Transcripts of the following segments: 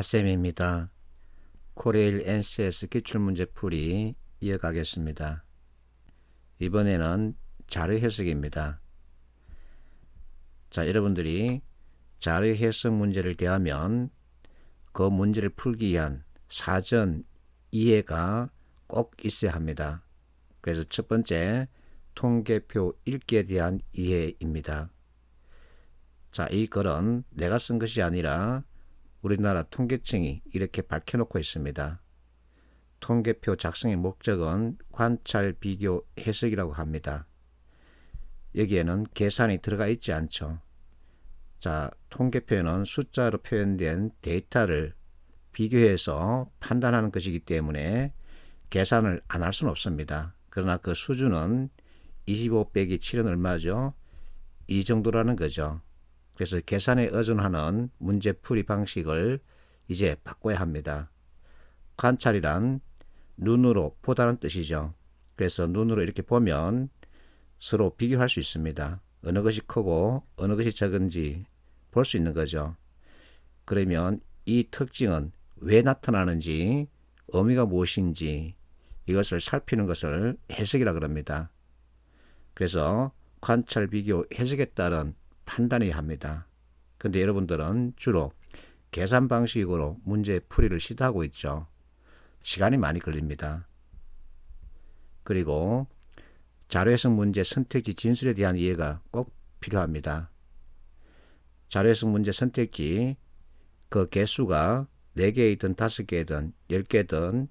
아쌤입니다. 코레일 NCS 기출문제 풀이 이어가겠습니다. 이번에는 자료 해석입니다. 자, 여러분들이 자료 해석 문제를 대하면 그 문제를 풀기 위한 사전 이해가 꼭 있어야 합니다. 그래서 첫 번째, 통계표 읽기에 대한 이해입니다. 자, 이 글은 내가 쓴 것이 아니라 우리나라 통계청이 이렇게 밝혀놓고 있습니다. 통계표 작성의 목적은 관찰, 비교, 해석이라고 합니다. 여기에는 계산이 들어가 있지 않죠. 자, 통계표는 숫자로 표현된 데이터를 비교해서 판단하는 것이기 때문에 계산을 안 할 수는 없습니다. 그러나 그 수준은 25 빼기 7은 얼마죠? 이 정도라는 거죠. 그래서 계산에 의존하는 문제풀이 방식을 이제 바꿔야 합니다. 관찰이란 눈으로 보다는 뜻이죠. 그래서 눈으로 이렇게 보면 서로 비교할 수 있습니다. 어느 것이 크고 어느 것이 적은지 볼 수 있는 거죠. 그러면 이 특징은 왜 나타나는지, 의미가 무엇인지 이것을 살피는 것을 해석이라 그럽니다. 그래서 관찰, 비교, 해석에 따른 판단해야 합니다. 근데 여러분들은 주로 계산 방식으로 문제 풀이를 시도하고 있죠. 시간이 많이 걸립니다. 그리고 자료 해석 문제 선택지 진술에 대한 이해가 꼭 필요합니다. 자료 해석 문제 선택지 그 개수가 4개이든 5개든 10개든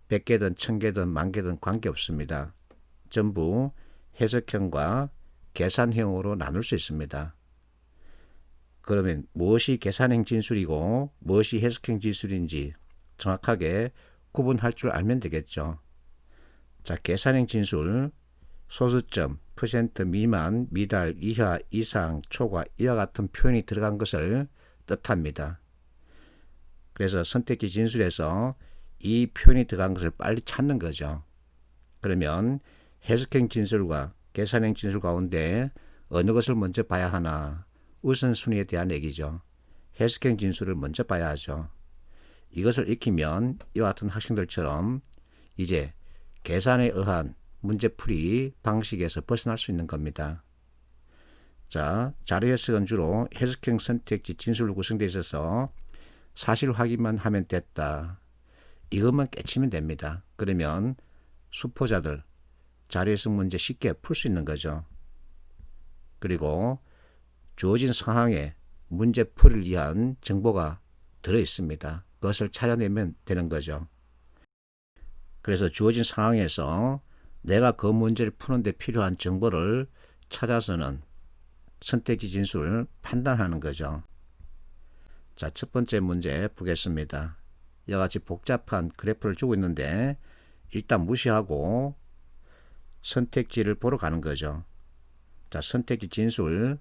100개든 1000개든 10,000개든 관계없습니다. 전부 해석형과 계산형으로 나눌 수 있습니다. 그러면 무엇이 계산형 진술이고 무엇이 해석형 진술인지 정확하게 구분할 줄 알면 되겠죠. 자, 계산형 진술, 소수점, 퍼센트 미만, 미달, 이하, 이상, 초과 이와 같은 표현이 들어간 것을 뜻합니다. 그래서 선택지 진술에서 이 표현이 들어간 것을 빨리 찾는 거죠. 그러면 해석형 진술과 계산형 진술 가운데 어느 것을 먼저 봐야 하나, 우선순위에 대한 얘기죠. 해석형 진술을 먼저 봐야 하죠. 이것을 익히면 이와 같은 학생들처럼 이제 계산에 의한 문제풀이 방식에서 벗어날 수 있는 겁니다. 자, 자료 해석은 주로 해석형 선택지 진술로 구성되어 있어서 사실 확인만 하면 됐다. 이것만 깨치면 됩니다. 그러면 수포자들 자료 해석 문제 쉽게 풀 수 있는 거죠. 그리고 주어진 상황에 문제풀이를 위한 정보가 들어있습니다. 그것을 찾아내면 되는 거죠. 그래서 주어진 상황에서 내가 그 문제를 푸는데 필요한 정보를 찾아서는 선택지 진술을 판단하는 거죠. 자, 첫 번째 문제 보겠습니다. 이와 같이 복잡한 그래프를 주고 있는데 일단 무시하고 선택지를 보러 가는 거죠. 자, 선택지 진술,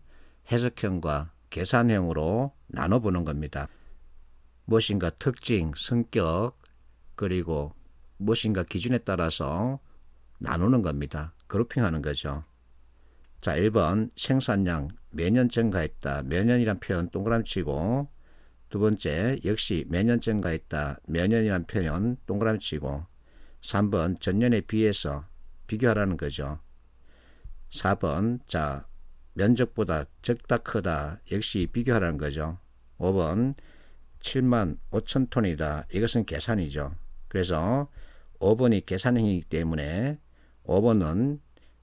해석형과 계산형으로 나눠보는 겁니다. 무엇인가 특징, 성격, 그리고 무엇인가 기준에 따라서 나누는 겁니다. 그룹핑하는 거죠. 자, 1번 생산량 매년 증가했다. 매년이란 표현 동그라미 치고, 두 번째 역시 매년 증가했다. 매년이란 표현 동그라미 치고, 3번 전년에 비해서 비교하라는 거죠. 4번 자 면적보다 적다 크다 역시 비교하라는 거죠. 5번 7만 5천 톤이다. 이것은 계산이죠. 그래서 5번이 계산형이기 때문에 5번은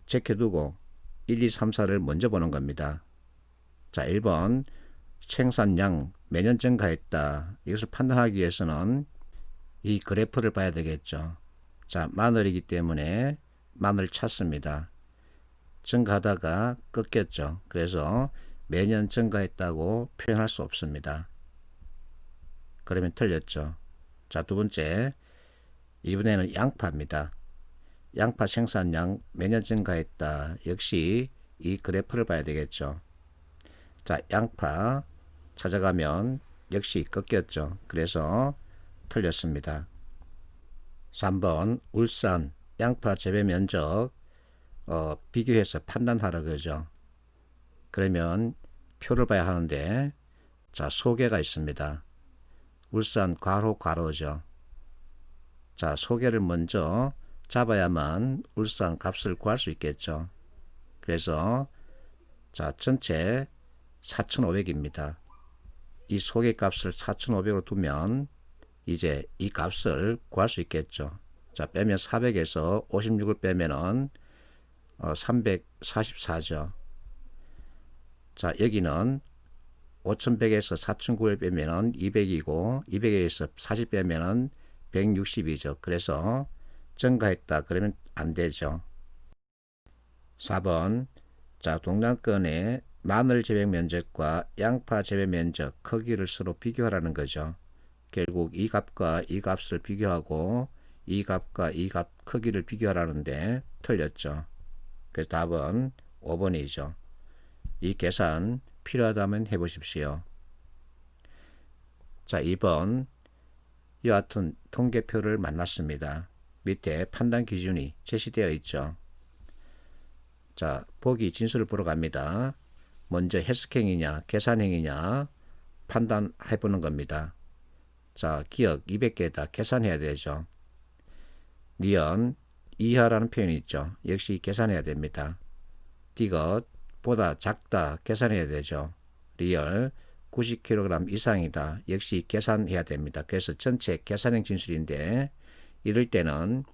제껴두고 1, 2, 3, 4를 먼저 보는 겁니다. 자, 1번 생산량 매년 증가했다. 이것을 판단하기 위해서는 이 그래프를 봐야 되겠죠. 자, 마늘이기 때문에 마늘 찾습니다. 증가하다가 꺾였죠. 그래서 매년 증가했다고 표현할 수 없습니다. 그러면 틀렸죠. 자, 두 번째, 이번에는 양파입니다. 양파 생산량 매년 증가했다. 역시 이 그래프를 봐야 되겠죠. 자, 양파 찾아가면 역시 꺾였죠. 그래서 틀렸습니다. 3번 울산 양파 재배 면적 비교해서 판단하라 그러죠. 그러면 표를 봐야 하는데 자, 소개가 있습니다. 울산 괄호괄호죠. 자, 소개를 먼저 잡아야만 울산 값을 구할 수 있겠죠. 그래서 자, 전체 4,500입니다. 이 소개 값을 4,500으로 두면 이제 이 값을 구할 수 있겠죠. 자, 빼면 400에서 56을 빼면은 344죠. 자, 여기는 5100에서 4900을 빼면은 200이고 200에서 40 빼면은 160이죠. 그래서 증가했다 그러면 안 되죠. 4번. 자, 동남권의 마늘 재배 면적과 양파 재배 면적 크기를 서로 비교하라는 거죠. 결국 이 값과 이 값을 비교하고 이 값과 이 값 크기를 비교하라는데 틀렸죠. 그래서 답은 5번이죠. 이 계산 필요하다면 해보십시오. 자, 2번. 이와 같은 통계표를 만났습니다. 밑에 판단 기준이 제시되어 있죠. 자, 보기 진술을 보러 갑니다. 먼저 해석행위냐 계산행위냐 판단해 보는 겁니다. 자, 기억 200개다 계산해야 되죠. 니은 이하라는 표현이 있죠. 역시 계산해야 됩니다. 디귿 보다 작다 계산해야 되죠. 리얼 90kg 이상이다. 역시 계산해야 됩니다. 그래서 전체 계산행 진술인데 이럴 때는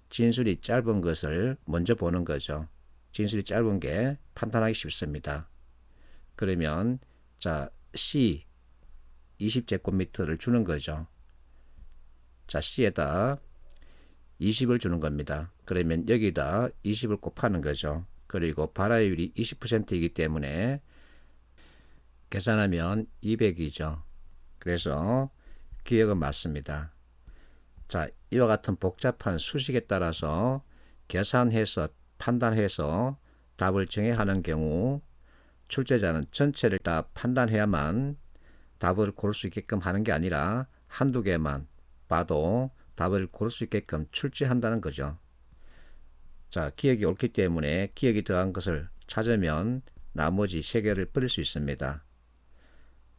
진술이 짧은 것을 먼저 보는 거죠. 진술이 짧은 게 판단하기 쉽습니다. 그러면 자, C 20제곱미터를 주는 거죠. 자, C에다 20을 주는 겁니다. 그러면 여기다 20을 곱하는 거죠. 그리고 발화율이 20%이기 때문에 계산하면 200이죠. 그래서 기억은 맞습니다. 자, 이와 같은 복잡한 수식에 따라서 계산해서 판단해서 답을 정해야 하는 경우 출제자는 전체를 다 판단해야만 답을 고를 수 있게끔 하는 게 아니라 한두 개만 봐도 답을 고를 수 있게끔 출제한다는 거죠. 자, 기억이 옳기 때문에 기억이 더한 것을 찾으면 나머지 3개를 버릴 수 있습니다.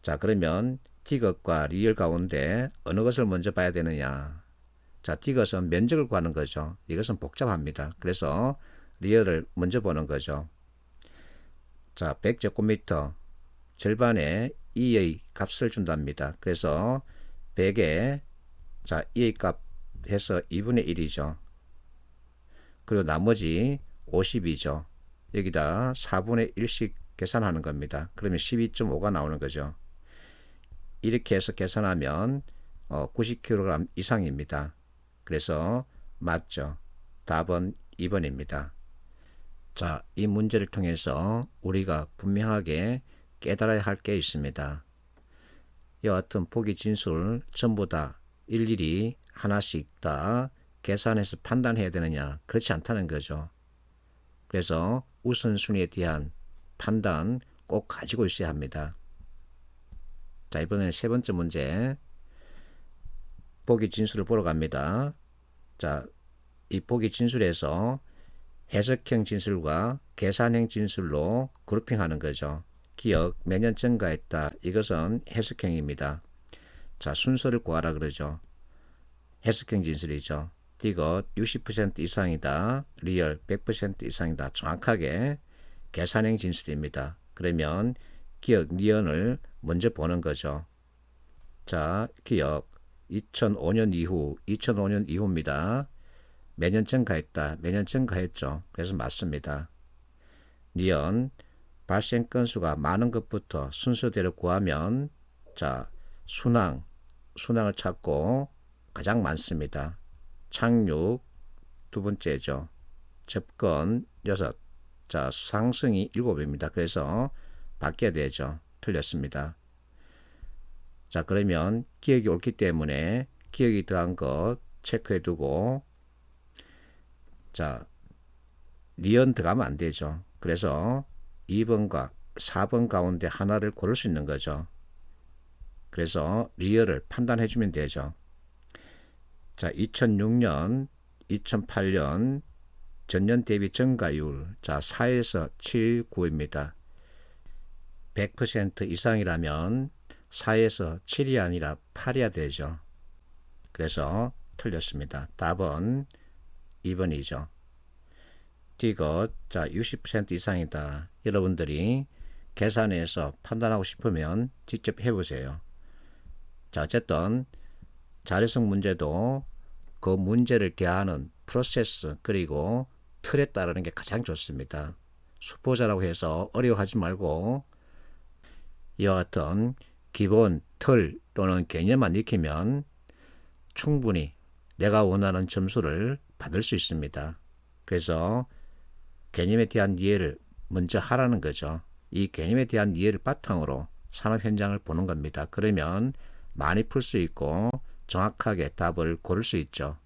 자, 그러면 디귿과 리얼 가운데 어느 것을 먼저 봐야 되느냐. 자, 디귿은 면적을 구하는 거죠. 이것은 복잡합니다. 그래서 리얼을 먼저 보는 거죠. 자, 100제곱미터 절반에 2의 값을 준답니다. 그래서 100에 자, 2의 값 해서 2분의 1이죠. 그리고 나머지 50이죠. 여기다 4분의 1씩 계산하는 겁니다. 그러면 12.5가 나오는 거죠. 이렇게 해서 계산하면 90kg 이상입니다. 그래서 맞죠. 답은 2번입니다. 자, 이 문제를 통해서 우리가 분명하게 깨달아야 할 게 있습니다. 이와 같은 보기 진술 전부 다 일일이 하나씩 다 계산해서 판단해야 되느냐? 그렇지 않다는 거죠. 그래서 우선순위에 대한 판단 꼭 가지고 있어야 합니다. 자, 이번엔 3번째 문제. 보기 진술을 보러 갑니다. 자, 이 보기 진술에서 해석형 진술과 계산형 진술로 그룹핑하는 거죠. 기억 매년 증가했다. 이것은 해석형입니다. 자, 순서를 구하라 그러죠. 해석형 진술이죠. 디귿 60% 이상이다. 리얼 100% 이상이다. 정확하게 계산형 진술입니다. 그러면 기억 니은을 먼저 보는 거죠. 자, 기억 2005년 이후입니다. 매년 증가했다. 매년 증가했죠. 그래서 맞습니다. 니은 발생 건수가 많은 것부터 순서대로 구하면 자, 순항을 찾고 가장 많습니다. 착륙 두 번째죠. 접근 6. 자, 상승이 7입니다. 그래서 바뀌어야 되죠. 틀렸습니다. 자, 그러면 기억이 옳기 때문에 기억이 더한 것 체크해 두고 자, 리언 들어가면 안 되죠. 그래서 2번과 4번 가운데 하나를 고를 수 있는 거죠. 그래서 리얼을 판단해 주면 되죠. 자, 2006년, 2008년 전년 대비 증가율 자 4에서 7, 9입니다. 100% 이상이라면 4에서 7이 아니라 8이야 되죠. 그래서 틀렸습니다. 답은 2번이죠. 디귿, 자, 60% 이상이다. 여러분들이 계산해서 판단하고 싶으면 직접 해보세요. 자, 어쨌든 자율성 문제도 그 문제를 대하는 프로세스 그리고 틀에 따르는 게 가장 좋습니다. 수포자라고 해서 어려워하지 말고 이와 같은 기본 틀 또는 개념만 익히면 충분히 내가 원하는 점수를 받을 수 있습니다. 그래서 개념에 대한 이해를 먼저 하라는 거죠. 이 개념에 대한 이해를 바탕으로 산업 현장을 보는 겁니다. 그러면 많이 풀 수 있고 정확하게 답을 고를 수 있죠.